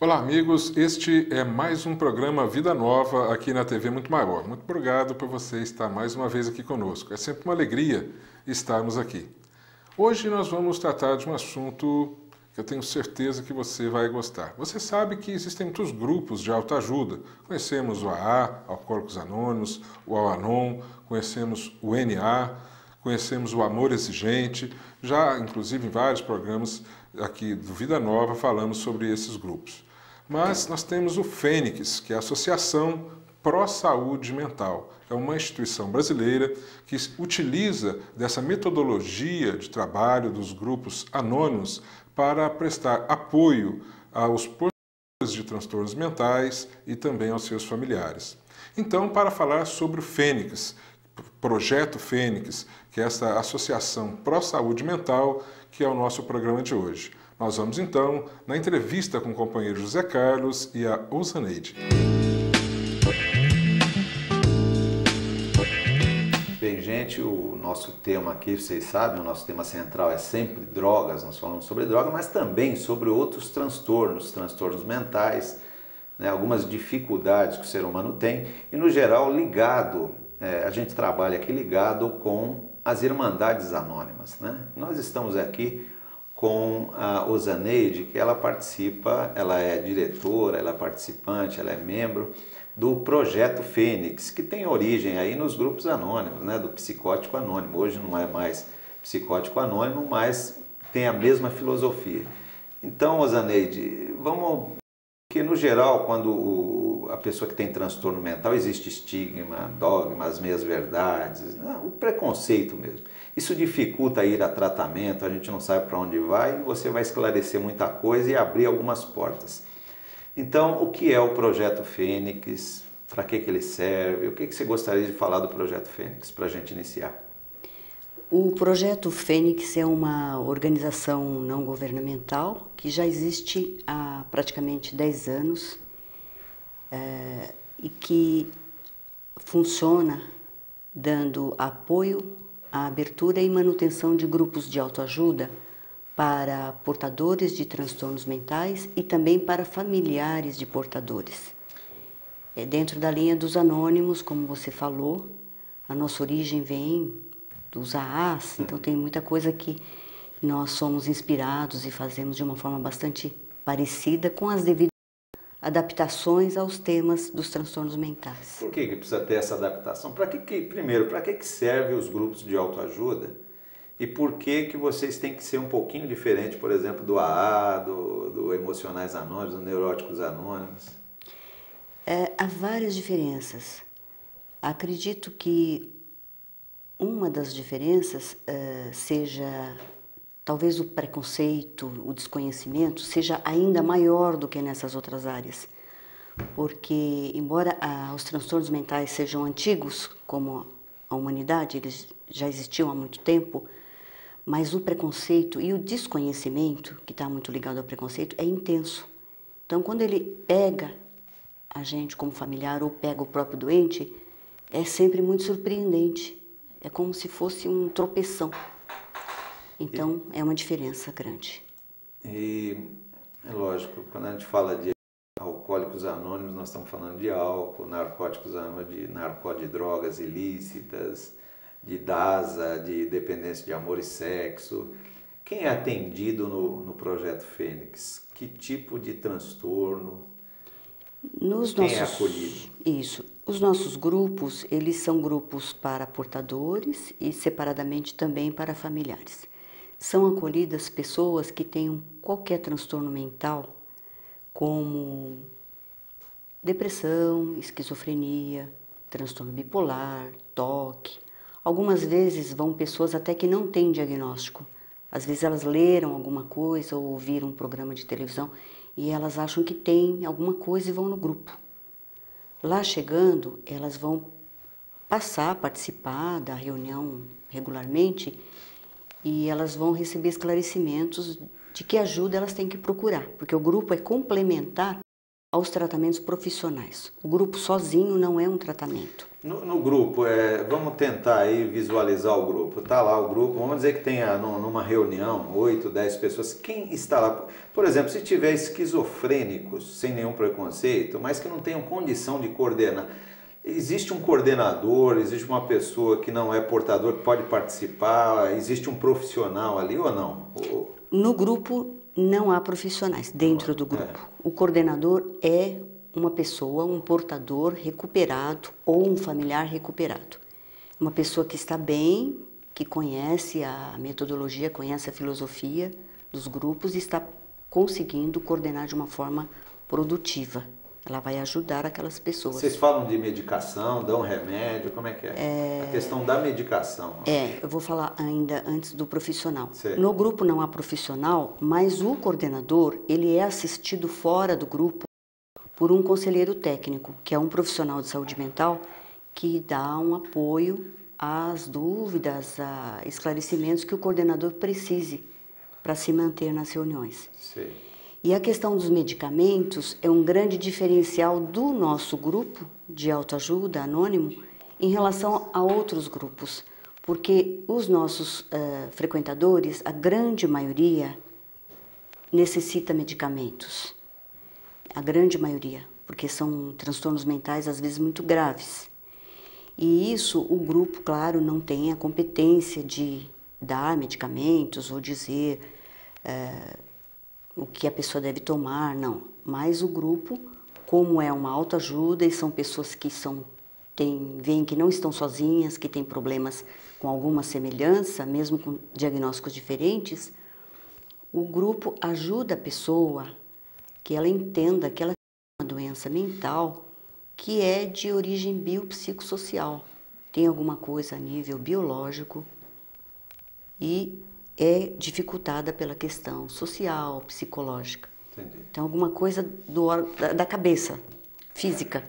Olá, amigos. Este é mais um programa Vida Nova aqui na TV Muito Maior. Muito obrigado por você estar mais uma vez aqui conosco. É sempre uma alegria estarmos aqui. Hoje nós vamos tratar de um assunto que eu tenho certeza que você vai gostar. Você sabe que existem muitos grupos de autoajuda. Conhecemos o AA, Alcoólicos Anônimos, o Al-Anon, conhecemos o NA, conhecemos o Amor Exigente. Já, inclusive, em vários programas aqui do Vida Nova falamos sobre esses grupos. Mas nós temos o Fênix, que é a Associação Pró-Saúde Mental. É uma instituição brasileira que utiliza dessa metodologia de trabalho dos grupos anônimos para prestar apoio aos portadores de transtornos mentais e também aos seus familiares. Então, para falar sobre o Fênix, Projeto Fênix, que é essa associação pró-saúde mental, que é o nosso programa de hoje. Nós vamos então na entrevista com o companheiro José Carlos e a Osaneide. Bem, gente, o nosso tema aqui, vocês sabem, o nosso tema central é sempre drogas. Nós falamos sobre droga, mas também sobre outros transtornos mentais, né, algumas dificuldades que o ser humano tem e, no geral, a gente trabalha aqui ligado com as Irmandades Anônimas, né? Nós estamos aqui com a Osaneide, que ela participa, ela é diretora, ela é participante, ela é membro do Projeto Fênix, que tem origem aí nos grupos anônimos, né, do Psicótico Anônimo. Hoje não é mais Psicótico Anônimo, mas tem a mesma filosofia. Então, Osaneide, porque no geral, quando a pessoa que tem transtorno mental, existe estigma, dogma, as meias-verdades, o preconceito mesmo. Isso dificulta ir a tratamento, a gente não sabe para onde vai, e você vai esclarecer muita coisa e abrir algumas portas. Então, o que é o Projeto Fênix? Para que ele serve? O que você gostaria de falar do Projeto Fênix para a gente iniciar? O Projeto Fênix é uma organização não governamental que já existe há praticamente 10 anos e que funciona dando apoio à abertura e manutenção de grupos de autoajuda para portadores de transtornos mentais e também para familiares de portadores. Dentro da linha dos anônimos, como você falou, a nossa origem vem dos AAs, então tem muita coisa que nós somos inspirados e fazemos de uma forma bastante parecida com as devidas adaptações aos temas dos transtornos mentais. Por que precisa ter essa adaptação? Primeiro, para que servem os grupos de autoajuda? E por que vocês têm que ser um pouquinho diferente, por exemplo, do AA, do Emocionais Anônimos, do Neuróticos Anônimos? Há várias diferenças. Acredito que uma das diferenças seja, talvez o preconceito, o desconhecimento, seja ainda maior do que nessas outras áreas. Porque, embora os transtornos mentais sejam antigos, como a humanidade, eles já existiam há muito tempo, mas o preconceito e o desconhecimento, que está muito ligado ao preconceito, é intenso. Então, quando ele pega a gente como familiar ou pega o próprio doente, é sempre muito surpreendente. É como se fosse um tropeção. Então, é uma diferença grande. E é lógico, quando a gente fala de Alcoólicos Anônimos, nós estamos falando de álcool, Narcóticos Anônimos, de drogas ilícitas, de DASA, de dependência de amor e sexo. Quem é atendido no Projeto Fênix? Que tipo de transtorno? Quem é acolhido? Isso. Os nossos grupos, eles são grupos para portadores e separadamente também para familiares. São acolhidas pessoas que tenham qualquer transtorno mental, como depressão, esquizofrenia, transtorno bipolar, TOC. Algumas vezes vão pessoas até que não têm diagnóstico. Às vezes elas leram alguma coisa ou ouviram um programa de televisão e elas acham que tem alguma coisa e vão no grupo. Lá chegando, elas vão passar a participar da reunião regularmente e elas vão receber esclarecimentos de que ajuda elas têm que procurar, porque o grupo é complementar aos tratamentos profissionais. O grupo sozinho não é um tratamento. No grupo, vamos tentar aí visualizar o grupo. Está lá o grupo, vamos dizer que tenha numa reunião 8, 10 pessoas. Quem está lá? Por exemplo, se tiver esquizofrênicos, sem nenhum preconceito, mas que não tenham condição de coordenar, existe um coordenador, existe uma pessoa que não é portador que pode participar, existe um profissional ali ou não? No grupo não há profissionais dentro do grupo. O coordenador é uma pessoa, um portador recuperado ou um familiar recuperado. Uma pessoa que está bem, que conhece a metodologia, conhece a filosofia dos grupos e está conseguindo coordenar de uma forma produtiva. Ela vai ajudar aquelas pessoas. Vocês falam de medicação, dão remédio, como é que é? A questão da medicação. Eu vou falar ainda antes do profissional. Sei. No grupo não há profissional, mas o coordenador, ele é assistido fora do grupo por um conselheiro técnico, que é um profissional de saúde mental que dá um apoio às dúvidas, a esclarecimentos que o coordenador precise para se manter nas reuniões. Sim. E a questão dos medicamentos é um grande diferencial do nosso grupo de autoajuda anônimo em relação a outros grupos, porque os nossos frequentadores, a grande maioria, necessita medicamentos. A grande maioria, porque são transtornos mentais às vezes muito graves. E isso o grupo, claro, não tem a competência de dar medicamentos ou dizer o que a pessoa deve tomar, não. Mas o grupo, como é uma autoajuda e são pessoas que veem que não estão sozinhas, que têm problemas com alguma semelhança, mesmo com diagnósticos diferentes, o grupo ajuda a pessoa que ela entenda que ela tem uma doença mental que é de origem biopsicossocial. Tem alguma coisa a nível biológico e é dificultada pela questão social, psicológica. Entendi. Então, alguma coisa da cabeça, física.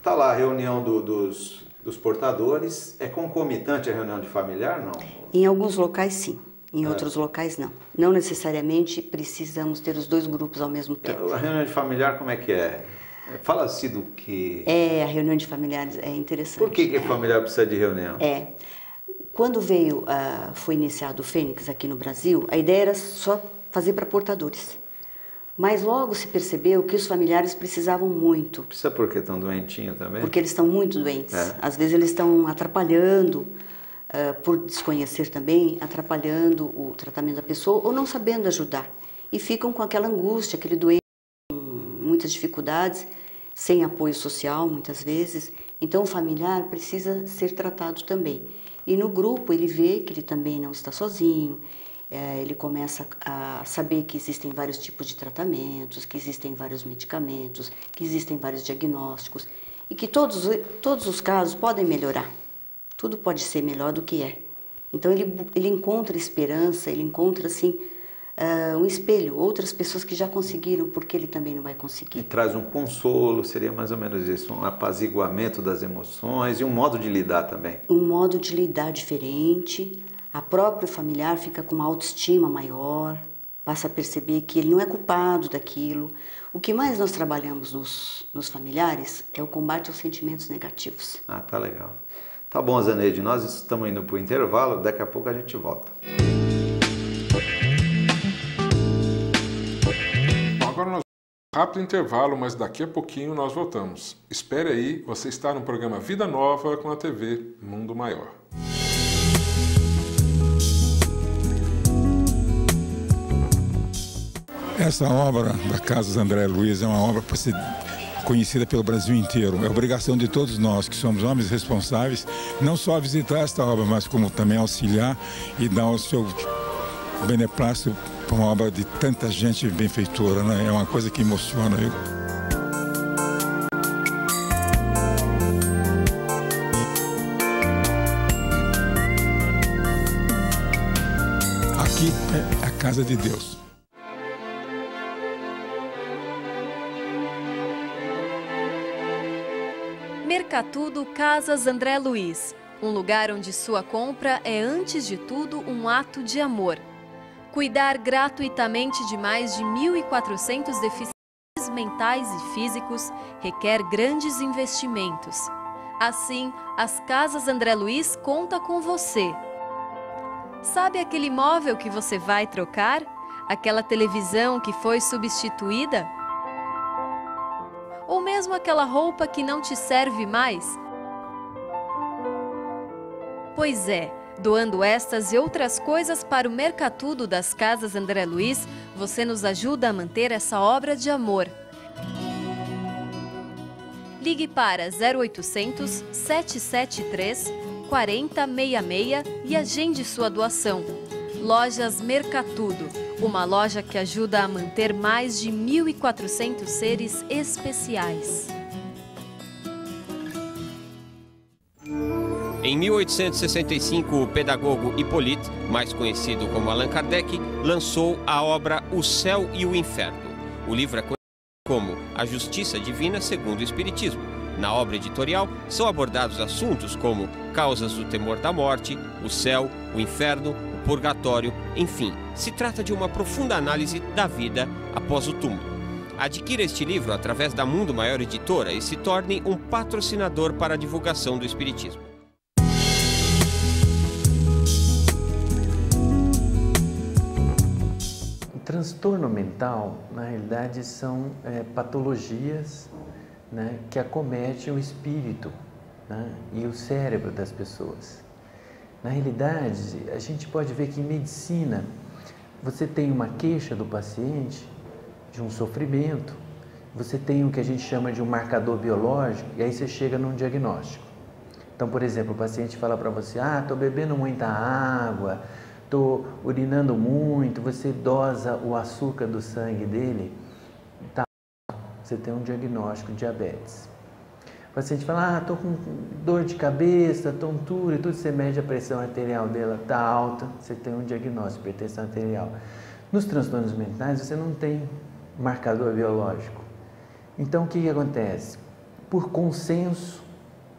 Tá lá a reunião dos portadores. É concomitante a reunião de familiar, não? Em alguns locais, sim. Em outros locais, não. Não necessariamente precisamos ter os dois grupos ao mesmo tempo. A reunião de familiar, como é que é? Fala-se do que... A reunião de familiares é interessante. Por que familiar precisa de reunião? Quando foi iniciado o Fênix aqui no Brasil, a ideia era só fazer para portadores. Mas logo se percebeu que os familiares precisavam muito. Precisa porque estão doentinhos também? Porque eles estão muito doentes. Às vezes eles estão atrapalhando, por desconhecer também, atrapalhando o tratamento da pessoa ou não sabendo ajudar. E ficam com aquela angústia, aquele doente com muitas dificuldades, sem apoio social muitas vezes. Então o familiar precisa ser tratado também. E no grupo ele vê que ele também não está sozinho, ele começa a saber que existem vários tipos de tratamentos, que existem vários medicamentos, que existem vários diagnósticos e que todos os casos podem melhorar. Tudo pode ser melhor do que é. Então ele encontra esperança, ele encontra assim um espelho, outras pessoas que já conseguiram, porque ele também não vai conseguir. E traz um consolo, seria mais ou menos isso, um apaziguamento das emoções e um modo de lidar também. Um modo de lidar diferente, a própria familiar fica com uma autoestima maior, passa a perceber que ele não é culpado daquilo. O que mais nós trabalhamos nos familiares é o combate aos sentimentos negativos. Ah, tá legal. Tá bom, Zaneide, nós estamos indo para o intervalo, daqui a pouco a gente volta. Agora nós vamos um rápido intervalo, mas daqui a pouquinho nós voltamos. Espere aí, você está no programa Vida Nova com a TV Mundo Maior. Essa obra da Casa André Luiz é uma obra para ser conhecida pelo Brasil inteiro. É obrigação de todos nós, que somos homens responsáveis, não só visitar esta obra, mas como também auxiliar e dar o seu beneplácito para uma obra de tanta gente benfeitora, né? É uma coisa que emociona, viu? Aqui é a casa de Deus. Mercatudo Casas André Luiz, um lugar onde sua compra é, antes de tudo, um ato de amor. Cuidar gratuitamente de mais de 1.400 deficientes transtornos mentais e físicos requer grandes investimentos. Assim, as Casas André Luiz conta com você. Sabe aquele móvel que você vai trocar? Aquela televisão que foi substituída? Ou mesmo aquela roupa que não te serve mais? Pois é, doando estas e outras coisas para o Mercatudo das Casas André Luiz, você nos ajuda a manter essa obra de amor. Ligue para 0800 773 4066 e agende sua doação. Lojas Mercatudo, uma loja que ajuda a manter mais de 1.400 seres especiais. Em 1865, o pedagogo Hippolyte, mais conhecido como Allan Kardec, lançou a obra O Céu e o Inferno. O livro é conhecido como A Justiça Divina segundo o Espiritismo. Na obra editorial, são abordados assuntos como causas do temor da morte, o céu, o inferno, o purgatório, enfim, se trata de uma profunda análise da vida após o túmulo. Adquira este livro através da Mundo Maior Editora e se torne um patrocinador para a divulgação do Espiritismo. O transtorno mental, na realidade, são patologias, né, que acometem o espírito, né, e o cérebro das pessoas. Na realidade, a gente pode ver que em medicina você tem uma queixa do paciente de um sofrimento, você tem o que a gente chama de um marcador biológico e aí você chega num diagnóstico. Então, por exemplo, o paciente fala para você: estou bebendo muita água, estou urinando muito, você dosa o açúcar do sangue dele, você tem um diagnóstico de diabetes. O paciente fala: estou com dor de cabeça, tontura e tudo, você mede a pressão arterial dela, está alta, você tem um diagnóstico de hipertensão arterial. Nos transtornos mentais você não tem marcador biológico. Então o que acontece? Por consenso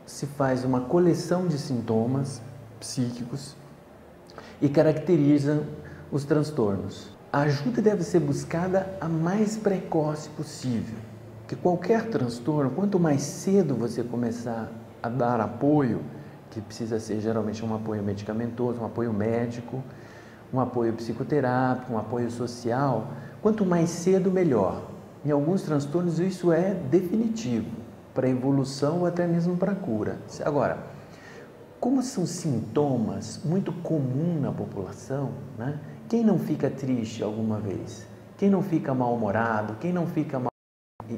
se faz uma coleção de sintomas psíquicos e caracteriza os transtornos. A ajuda deve ser buscada a mais precoce possível. Que qualquer transtorno, quanto mais cedo você começar a dar apoio, que precisa ser geralmente um apoio medicamentoso, um apoio médico, um apoio psicoterápico, um apoio social, quanto mais cedo, melhor. Em alguns transtornos isso é definitivo, para evolução ou até mesmo para cura. Agora, como são sintomas muito comuns na população, né? Quem não fica triste alguma vez? Quem não fica mal-humorado? Quem não fica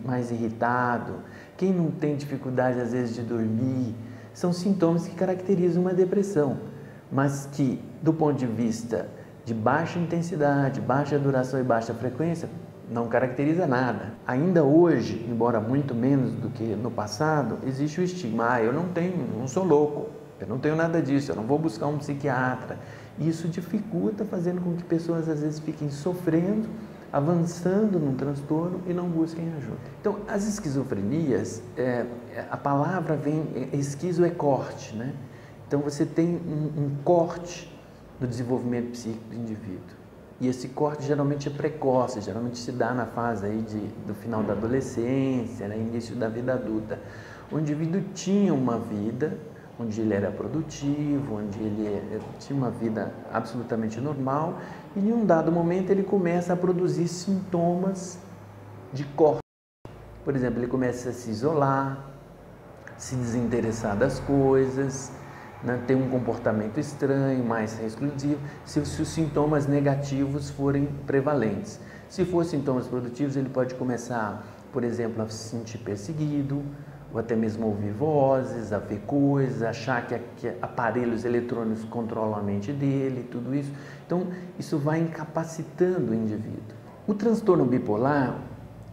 mais irritado, quem não tem dificuldade às vezes de dormir, são sintomas que caracterizam uma depressão, mas que do ponto de vista de baixa intensidade, baixa duração e baixa frequência, não caracteriza nada. Ainda hoje, embora muito menos do que no passado, existe o estigma: eu não sou louco, eu não tenho nada disso, eu não vou buscar um psiquiatra. Isso dificulta, fazendo com que pessoas às vezes fiquem sofrendo, avançando num transtorno e não busquem ajuda. Então, as esquizofrenias, a palavra esquizo é corte, né? Então, você tem um corte no desenvolvimento psíquico do indivíduo. E esse corte geralmente é precoce, geralmente se dá na fase aí do final da adolescência, né, início da vida adulta. O indivíduo tinha uma vida onde ele era produtivo, onde ele tinha uma vida absolutamente normal, e em um dado momento ele começa a produzir sintomas de corte. Por exemplo, ele começa a se isolar, se desinteressar das coisas, né, ter um comportamento estranho, mais exclusivo, se os sintomas negativos forem prevalentes. Se for sintomas produtivos, ele pode começar, por exemplo, a se sentir perseguido, ou até mesmo ouvir vozes, a ver coisas, achar que aparelhos eletrônicos controlam a mente dele, tudo isso. Então, isso vai incapacitando o indivíduo. O transtorno bipolar,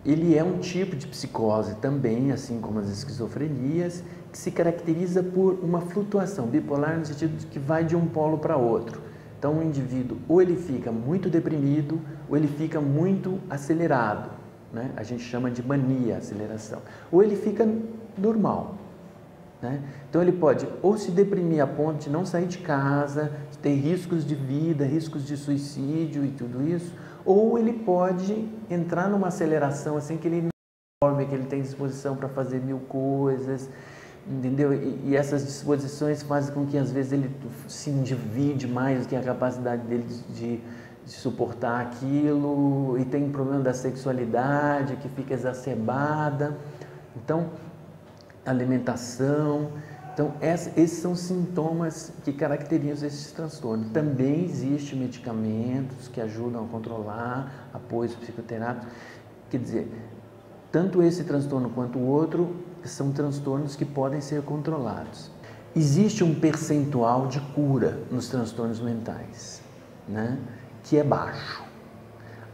ele é um tipo de psicose também, assim como as esquizofrenias, que se caracteriza por uma flutuação bipolar no sentido de que vai de um polo para outro. Então, o indivíduo ou ele fica muito deprimido ou ele fica muito acelerado, né? A gente chama de mania, aceleração. Ou ele fica normal, né? Então, ele pode ou se deprimir a ponto de não sair de casa, ter riscos de vida, riscos de suicídio e tudo isso, ou ele pode entrar numa aceleração assim que ele que ele tem disposição para fazer 1000 coisas, entendeu? E essas disposições fazem com que às vezes ele se endivide mais do que a capacidade dele de suportar aquilo, e tem um problema da sexualidade que fica exacerbada. Então, alimentação. Então, esses são sintomas que caracterizam esses transtornos. Também existem medicamentos que ajudam a controlar, apoios psicoterápicos. Quer dizer, tanto esse transtorno quanto o outro são transtornos que podem ser controlados. Existe um percentual de cura nos transtornos mentais, né, que é baixo.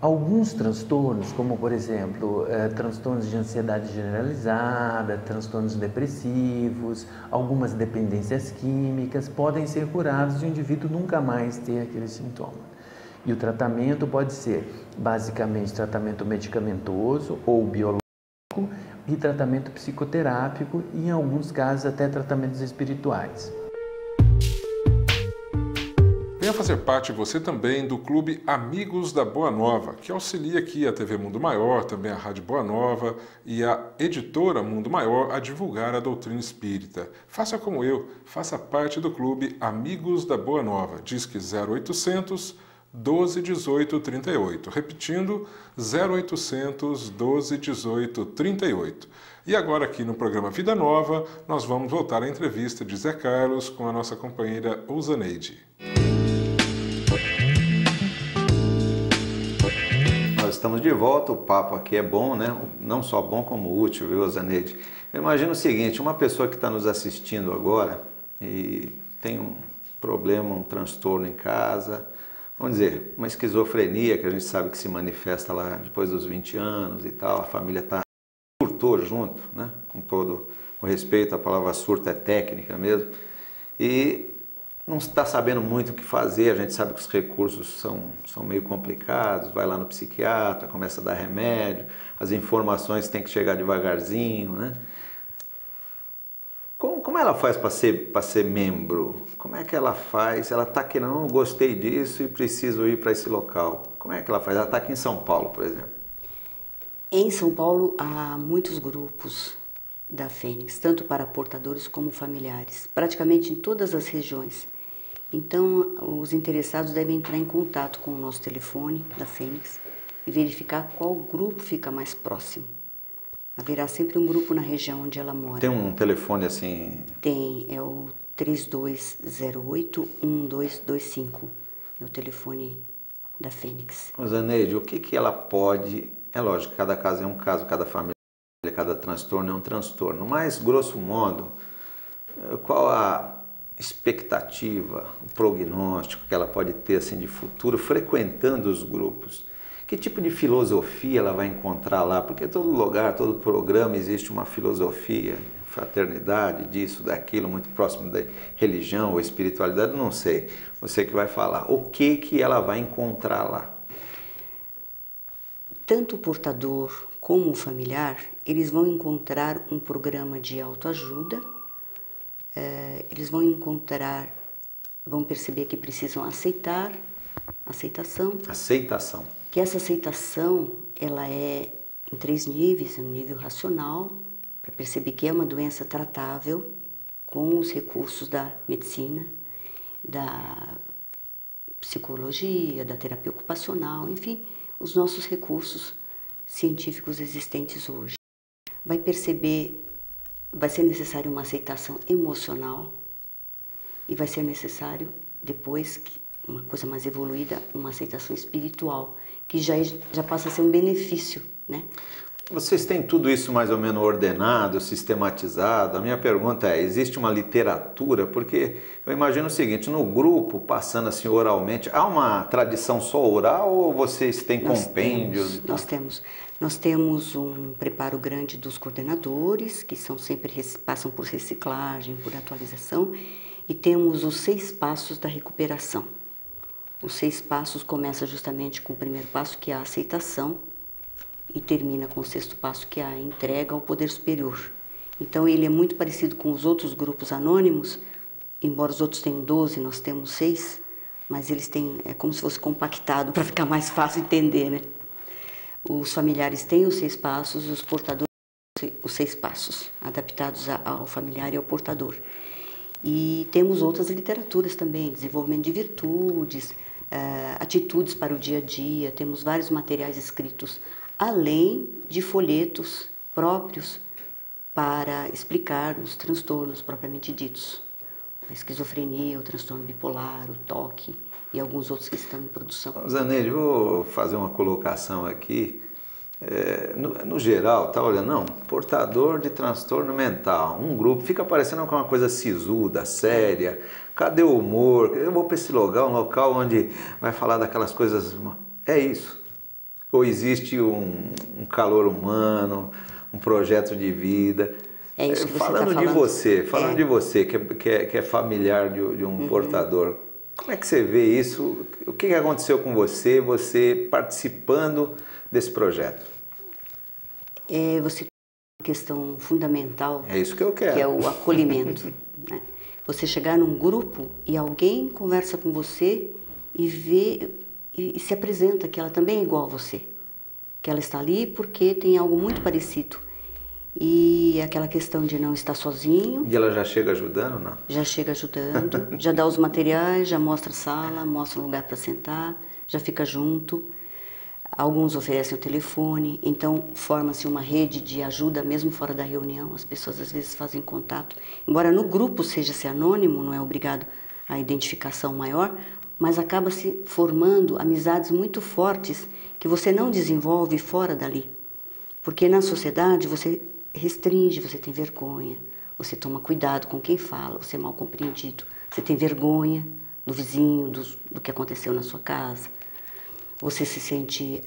Alguns transtornos, como por exemplo, transtornos de ansiedade generalizada, transtornos depressivos, algumas dependências químicas, podem ser curados e o indivíduo nunca mais ter aquele sintoma. E o tratamento pode ser basicamente tratamento medicamentoso ou biológico e tratamento psicoterápico e, em alguns casos, até tratamentos espirituais. Venha fazer parte você também do Clube Amigos da Boa Nova, que auxilia aqui a TV Mundo Maior, também a Rádio Boa Nova e a editora Mundo Maior a divulgar a doutrina espírita. Faça como eu, faça parte do Clube Amigos da Boa Nova. Disque 0800 12 18 38. Repetindo, 0800 12 18 38. E agora aqui no programa Vida Nova, nós vamos voltar à entrevista de Zé Carlos com a nossa companheira Usaneide. Nós estamos de volta, o papo aqui é bom, né? Não só bom como útil, viu, Usaneide? Eu imagino o seguinte, uma pessoa que está nos assistindo agora e tem um problema, um transtorno em casa, vamos dizer, uma esquizofrenia que a gente sabe que se manifesta lá depois dos 20 anos e tal, a família surtou junto, né? Com todo o respeito, a palavra surto é técnica mesmo, e não está sabendo muito o que fazer, a gente sabe que os recursos são meio complicados, vai lá no psiquiatra, começa a dar remédio, as informações têm que chegar devagarzinho, né? Como ela faz para ser membro? Como é que ela faz? Ela está querendo, não gostei disso e preciso ir para esse local. Como é que ela faz? Ela está aqui em São Paulo, por exemplo. Em São Paulo há muitos grupos da Fênix, tanto para portadores como familiares, praticamente em todas as regiões. Então, os interessados devem entrar em contato com o nosso telefone da Fênix e verificar qual grupo fica mais próximo. Haverá sempre um grupo na região onde ela mora. Tem um telefone assim? Tem, é o 3208-1225, é o telefone da Fênix. Usaneide, o que ela pode... É lógico, cada caso é um caso, cada família, cada transtorno é um transtorno, mas, grosso modo, qual a expectativa, o prognóstico que ela pode ter assim, de futuro frequentando os grupos? Que tipo de filosofia ela vai encontrar lá? Porque todo lugar, todo programa existe uma filosofia, fraternidade, disso, daquilo, muito próximo da religião ou espiritualidade, não sei. Você que vai falar. O que ela vai encontrar lá? Tanto o portador como o familiar, eles vão encontrar um programa de autoajuda, eles vão perceber que precisam aceitação. Aceitação. Que essa aceitação, ela é em 3 níveis, no nível racional, para perceber que é uma doença tratável com os recursos da medicina, da psicologia, da terapia ocupacional, enfim, os nossos recursos científicos existentes hoje. Vai perceber, vai ser necessário uma aceitação emocional e vai ser necessário, depois, uma coisa mais evoluída, uma aceitação espiritual, que já passa a ser um benefício, né? Vocês têm tudo isso mais ou menos ordenado, sistematizado? A minha pergunta é, existe uma literatura? Porque eu imagino o seguinte, no grupo, passando assim oralmente, há uma tradição só oral ou vocês têm compêndios? Nós temos um preparo grande dos coordenadores, que passam por reciclagem, por atualização, e temos os 6 passos da recuperação. Os 6 passos começam justamente com o primeiro passo, que é a aceitação, e termina com o 6º passo, que é a entrega ao poder superior. Então, ele é muito parecido com os outros grupos anônimos, embora os outros tenham 12, nós temos 6, mas eles têm, é como se fosse compactado, para ficar mais fácil entender, né? Os familiares têm os 6 passos, os portadores os 6 passos, adaptados ao familiar e ao portador. E temos outras literaturas também, desenvolvimento de virtudes, atitudes para o dia a dia, temos vários materiais escritos, além de folhetos próprios para explicar os transtornos propriamente ditos. A esquizofrenia, o transtorno bipolar, o toque e alguns outros que estão em produção. Zaneide, vou fazer uma colocação aqui. No geral, tá olhando, não, portador de transtorno mental, um grupo, fica parecendo uma coisa sisuda, séria, cadê o humor? Eu vou para esse lugar, um local onde vai falar daquelas coisas, é isso? Ou existe um calor humano, um projeto de vida? É isso que você falando está falando. De você, que é familiar de um portador, como é que você vê isso? O que aconteceu com você participando desse projeto? Você tem uma questão fundamental. É isso que eu quero. Que é o acolhimento. Né? Você chegar num grupo e alguém conversa com você e vê e se apresenta que ela também é igual a você. Que ela está ali porque tem algo muito parecido. E aquela questão de não estar sozinho. E ela já chega ajudando, não? Já chega ajudando, já dá os materiais, já mostra a sala, mostra um lugar para sentar, já fica junto. Alguns oferecem o telefone, então forma-se uma rede de ajuda mesmo fora da reunião. As pessoas às vezes fazem contato. Embora no grupo seja-se anônimo, não é obrigado a identificação maior, mas acaba se formando amizades muito fortes que você não desenvolve fora dali. Porque na sociedade você restringe, você tem vergonha, você toma cuidado com quem fala, você é mal compreendido, você tem vergonha do vizinho, do que aconteceu na sua casa. Você se sente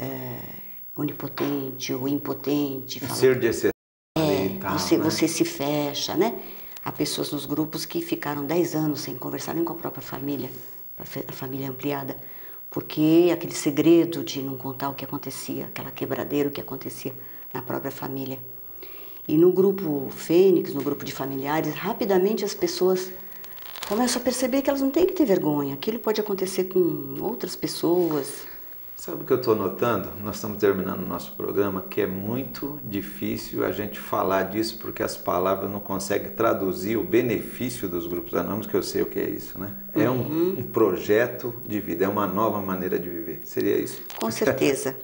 onipotente ou impotente. Ser de exceção. Você se fecha, né? Há pessoas nos grupos que ficaram 10 anos sem conversar nem com a própria família, a família ampliada, porque aquele segredo de não contar o que acontecia, aquela quebradeira, o que acontecia na própria família. E no grupo Fênix, no grupo de familiares, rapidamente as pessoas começam a perceber que elas não têm que ter vergonha. Aquilo pode acontecer com outras pessoas. Sabe o que eu estou notando? Nós estamos terminando o nosso programa, que é muito difícil a gente falar disso, porque as palavras não conseguem traduzir o benefício dos grupos anônimos, que eu sei o que é isso, né? É um projeto de vida, é uma nova maneira de viver. Seria isso? Com certeza.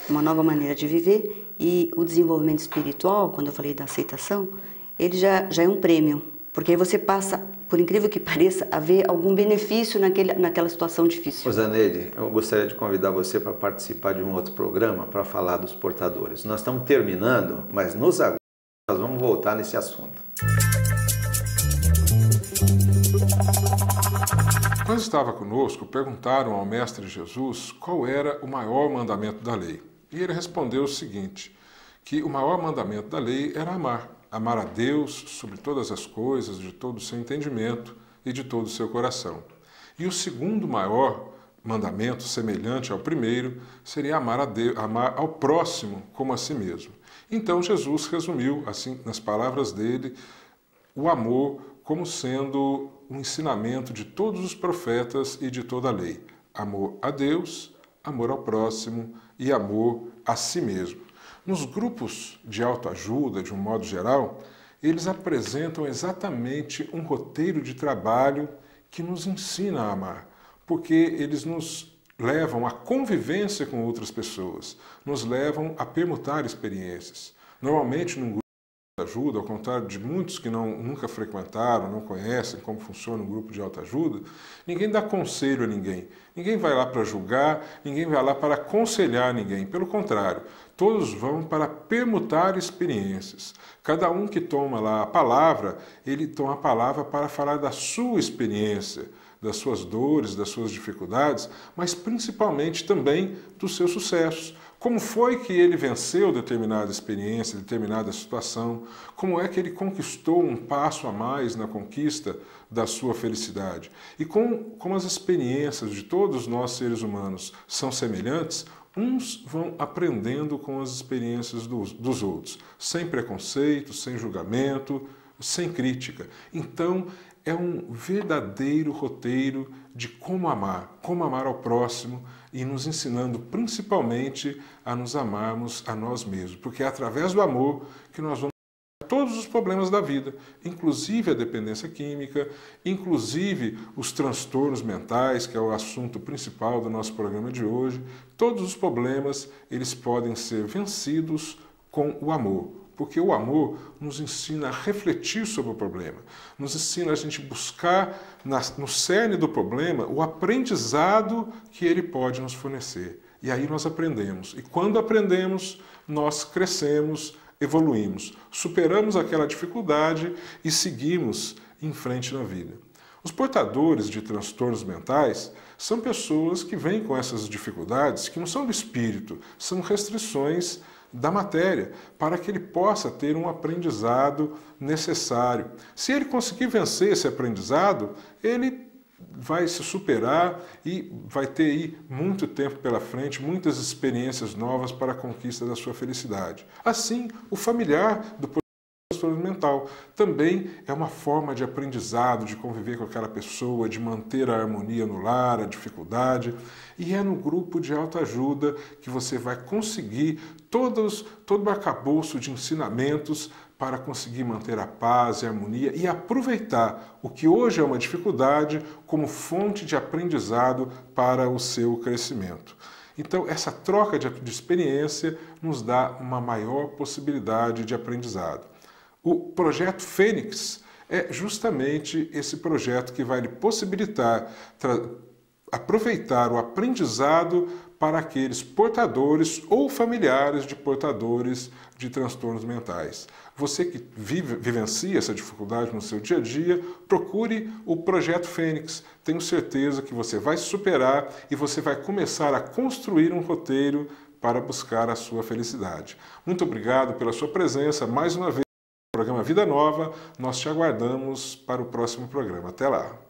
Uma nova maneira de viver, e o desenvolvimento espiritual, quando eu falei da aceitação, ele já é um prêmio, porque aí você passa, por incrível que pareça, a ver algum benefício naquela situação difícil. Zaneide, eu gostaria de convidar você para participar de um outro programa para falar dos portadores. Nós estamos terminando, mas nos aguarde, nós vamos voltar nesse assunto. Quando estava conosco, perguntaram ao Mestre Jesus qual era o maior mandamento da lei. E ele respondeu o seguinte, que o maior mandamento da lei era amar. Amar a Deus sobre todas as coisas, de todo o seu entendimento e de todo o seu coração. E o segundo maior mandamento, semelhante ao primeiro, seria amar a Deus, amar ao próximo como a si mesmo. Então Jesus resumiu, assim, nas palavras dele, o amor como sendo um ensinamento de todos os profetas e de toda a lei. Amor a Deus, amor ao próximo e amor a si mesmo. Nos grupos de autoajuda, de um modo geral, eles apresentam exatamente um roteiro de trabalho que nos ensina a amar, porque eles nos levam à convivência com outras pessoas, nos levam a permutar experiências. Normalmente, num grupo de autoajuda, ao contrário de muitos que nunca frequentaram, não conhecem como funciona um grupo de autoajuda, ninguém dá conselho a ninguém. Ninguém vai lá para julgar, ninguém vai lá para aconselhar ninguém. Pelo contrário, todos vão para permutar experiências. Cada um que toma lá a palavra, ele toma a palavra para falar da sua experiência, das suas dores, das suas dificuldades, mas principalmente também dos seus sucessos. Como foi que ele venceu determinada experiência, determinada situação? Como é que ele conquistou um passo a mais na conquista da sua felicidade? E como as experiências de todos nós seres humanos são semelhantes, uns vão aprendendo com as experiências dos outros, sem preconceito, sem julgamento, sem crítica. Então, é um verdadeiro roteiro de como amar ao próximo e nos ensinando principalmente a nos amarmos a nós mesmos, porque é através do amor que nós vamos todos os problemas da vida, inclusive a dependência química, inclusive os transtornos mentais, que é o assunto principal do nosso programa de hoje. Todos os problemas, eles podem ser vencidos com o amor, porque o amor nos ensina a refletir sobre o problema, nos ensina a gente buscar no cerne do problema o aprendizado que ele pode nos fornecer. E aí nós aprendemos. E quando aprendemos, nós crescemos, evoluímos, superamos aquela dificuldade e seguimos em frente na vida. Os portadores de transtornos mentais são pessoas que vêm com essas dificuldades que não são do espírito, são restrições da matéria, para que ele possa ter um aprendizado necessário. Se ele conseguir vencer esse aprendizado, ele vai se superar e vai ter aí muito tempo pela frente, muitas experiências novas para a conquista da sua felicidade. Assim, o familiar do transtorno mental também é uma forma de aprendizado, de conviver com aquela pessoa, de manter a harmonia no lar, a dificuldade. E é no grupo de autoajuda que você vai conseguir todo o arcabouço de ensinamentos para conseguir manter a paz e a harmonia e aproveitar o que hoje é uma dificuldade como fonte de aprendizado para o seu crescimento. Então, essa troca de experiência nos dá uma maior possibilidade de aprendizado. O Projeto Fênix é justamente esse projeto que vai lhe possibilitar aproveitar o aprendizado para aqueles portadores ou familiares de portadores de transtornos mentais. Você que vivencia essa dificuldade no seu dia a dia, procure o Projeto Fênix. Tenho certeza que você vai superar e você vai começar a construir um roteiro para buscar a sua felicidade. Muito obrigado pela sua presença. Mais uma vez, no programa Vida Nova, nós te aguardamos para o próximo programa. Até lá!